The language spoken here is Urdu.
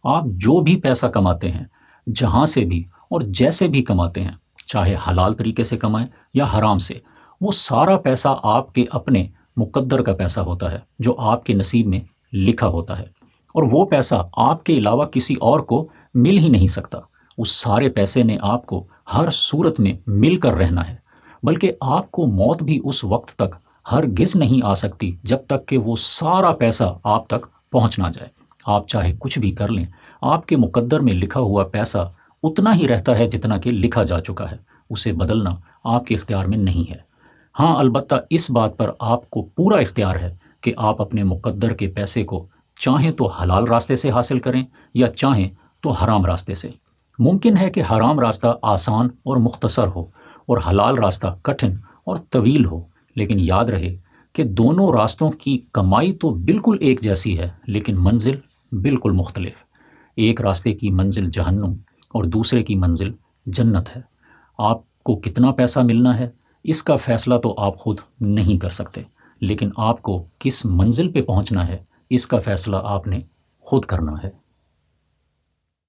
آپ جو بھی پیسہ کماتے ہیں، جہاں سے بھی اور جیسے بھی کماتے ہیں، چاہے حلال طریقے سے کمائیں یا حرام سے، وہ سارا پیسہ آپ کے اپنے مقدر کا پیسہ ہوتا ہے جو آپ کے نصیب میں لکھا ہوتا ہے، اور وہ پیسہ آپ کے علاوہ کسی اور کو مل ہی نہیں سکتا۔ اس سارے پیسے نے آپ کو ہر صورت میں مل کر رہنا ہے، بلکہ آپ کو موت بھی اس وقت تک ہرگز نہیں آ سکتی جب تک کہ وہ سارا پیسہ آپ تک پہنچ نہ جائے۔ آپ چاہے کچھ بھی کر لیں، آپ کے مقدر میں لکھا ہوا پیسہ اتنا ہی رہتا ہے جتنا کہ لکھا جا چکا ہے، اسے بدلنا آپ کے اختیار میں نہیں ہے۔ ہاں، البتہ اس بات پر آپ کو پورا اختیار ہے کہ آپ اپنے مقدر کے پیسے کو چاہیں تو حلال راستے سے حاصل کریں یا چاہیں تو حرام راستے سے۔ ممکن ہے کہ حرام راستہ آسان اور مختصر ہو اور حلال راستہ کٹھن اور طویل ہو، لیکن یاد رہے کہ دونوں راستوں کی کمائی تو بالکل ایک جیسی ہے، لیکن منزل بالکل مختلف۔ ایک راستے کی منزل جہنم اور دوسرے کی منزل جنت ہے۔ آپ کو کتنا پیسہ ملنا ہے، اس کا فیصلہ تو آپ خود نہیں کر سکتے، لیکن آپ کو کس منزل پہ پہنچنا ہے، اس کا فیصلہ آپ نے خود کرنا ہے۔